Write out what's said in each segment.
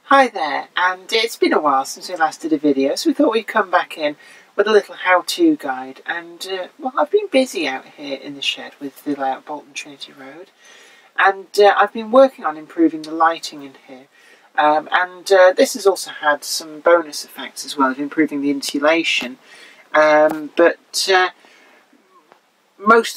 Hi there, and it's been a while since we last did a video, so we thought we'd come back in with a little how-to guide. And well, I've been busy out here in the shed with the layout Bolton Trinity Road, and I've been working on improving the lighting in here. This has also had some bonus effects as well, of improving the insulation. Most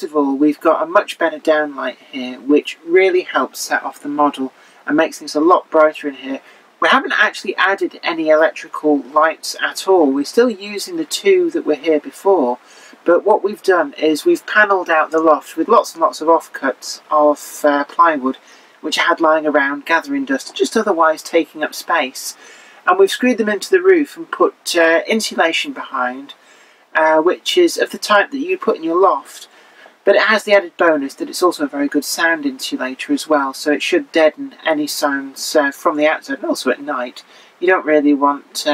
of all, we've got a much better downlight here, which really helps set off the model and makes things a lot brighter in here. We haven't actually added any electrical lights at all. We're still using the two that were here before, but what we've done is we've panelled out the loft with lots and lots of offcuts of plywood, which I had lying around gathering dust, just otherwise taking up space. And we've screwed them into the roof and put insulation behind, which is of the type that you put in your loft. But it has the added bonus that it's also a very good sound insulator as well, so it should deaden any sounds from the outside, and also at night. You don't really want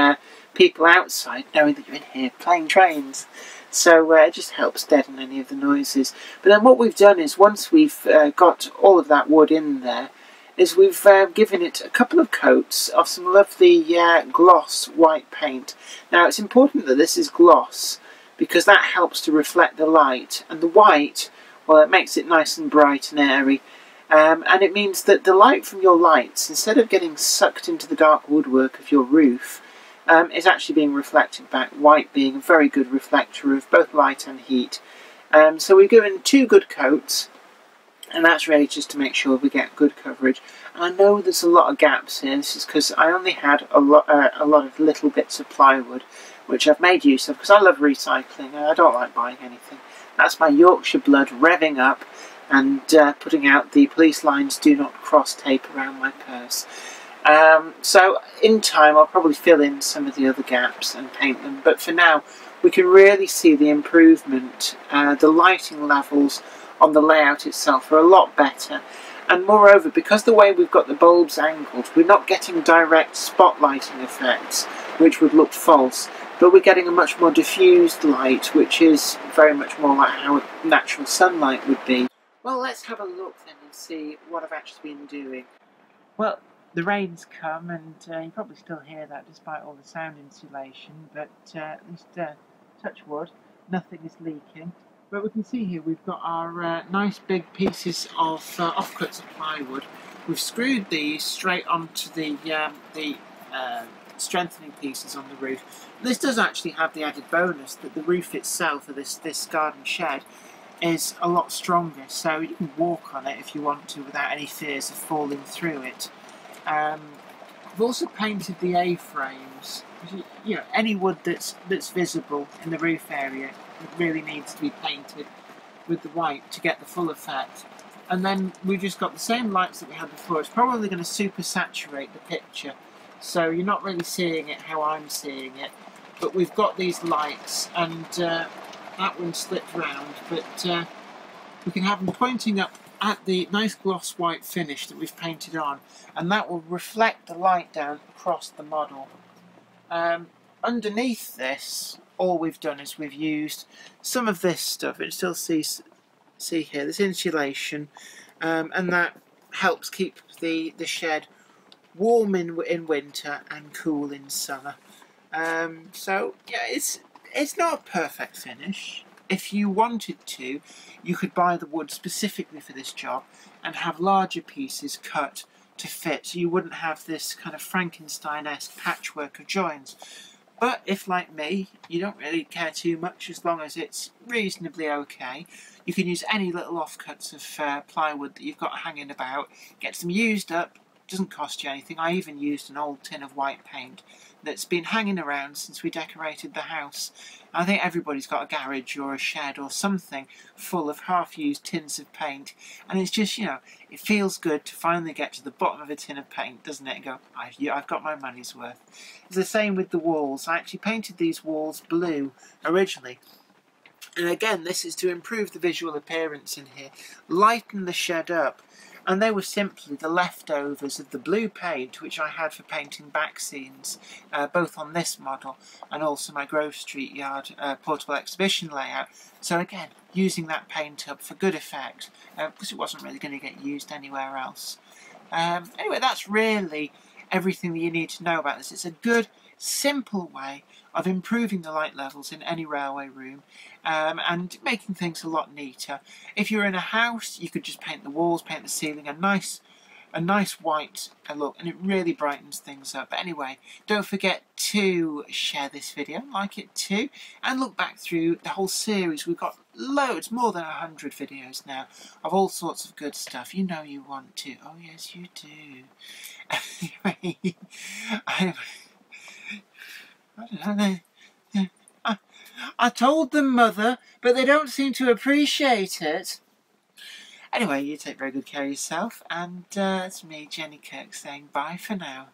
people outside knowing that you're in here playing trains, so it just helps deaden any of the noises. But then what we've done is, once we've got all of that wood in there, is we've given it a couple of coats of some lovely gloss white paint. Now it's important that this is gloss, because that helps to reflect the light, and the white, well, it makes it nice and bright and airy, and it means that the light from your lights, instead of getting sucked into the dark woodwork of your roof, is actually being reflected back, white being a very good reflector of both light and heat. So we've given two good coats, and that's really just to make sure we get good coverage. And I know there's a lot of gaps here. This is because I only had a lot of little bits of plywood, which I've made use of because I love recycling. I don't like buying anything. That's my Yorkshire blood revving up and putting out the police lines do not cross tape around my purse. So in time I'll probably fill in some of the other gaps and paint them, but for now we can really see the improvement. The lighting levels on the layout itself are a lot better, and moreover, because the way we've got the bulbs angled, we're not getting direct spotlighting effects which would look false, but we're getting a much more diffused light, which is very much more like how natural sunlight would be. Well, let's have a look then and see what I've actually been doing. Well, the rain's come, and you probably still hear that despite all the sound insulation, but at least, touch wood, nothing is leaking. But we can see here we've got our nice big pieces of offcuts of plywood. We've screwed these straight onto the strengthening pieces on the roof. This does actually have the added bonus that the roof itself of this garden shed is a lot stronger, so you can walk on it if you want to without any fears of falling through it. I've also painted the A-frames. You know, any wood that's visible in the roof area, it really needs to be painted with the white to get the full effect. And then we've just got the same lights that we had before. It's probably going to super saturate the picture, so you're not really seeing it how I'm seeing it. But we've got these lights, and that one slipped round, but we can have them pointing up at the nice gloss white finish that we've painted on, and that will reflect the light down across the model. Underneath this, all we've done is we've used some of this stuff. You still see here this insulation, and that helps keep the shed warm in winter and cool in summer. So yeah, it's not a perfect finish. If you wanted to, you could buy the wood specifically for this job and have larger pieces cut to fit, so you wouldn't have this kind of Frankenstein-esque patchwork of joins. But if, like me, you don't really care too much as long as it's reasonably okay, you can use any little offcuts of plywood that you've got hanging about, get them used up, doesn't cost you anything. I even used an old tin of white paint that's been hanging around since we decorated the house. I think everybody's got a garage or a shed or something full of half-used tins of paint, and it's just, you know, it feels good to finally get to the bottom of a tin of paint, doesn't it, and go, I've got my money's worth. It's the same with the walls. I actually painted these walls blue originally, and again, this is to improve the visual appearance in here, lighten the shed up. And they were simply the leftovers of the blue paint which I had for painting back scenes, both on this model and also my Grove Street Yard portable exhibition layout. So again, using that paint up for good effect, because it wasn't really going to get used anywhere else. Anyway, that's really everything that you need to know about this. It's a good, simple way of improving the light levels in any railway room and making things a lot neater. If you're in a house, you could just paint the walls, paint the ceiling a nice white look, and it really brightens things up. But anyway, don't forget to share this video, like it too, and look back through the whole series. We've got loads, more than 100 videos now, of all sorts of good stuff. You know you want to. Oh yes, you do. Anyway, I told them, Mother, but they don't seem to appreciate it. Anyway, you take very good care of yourself, and it's me, Jenny Kirk, saying bye for now.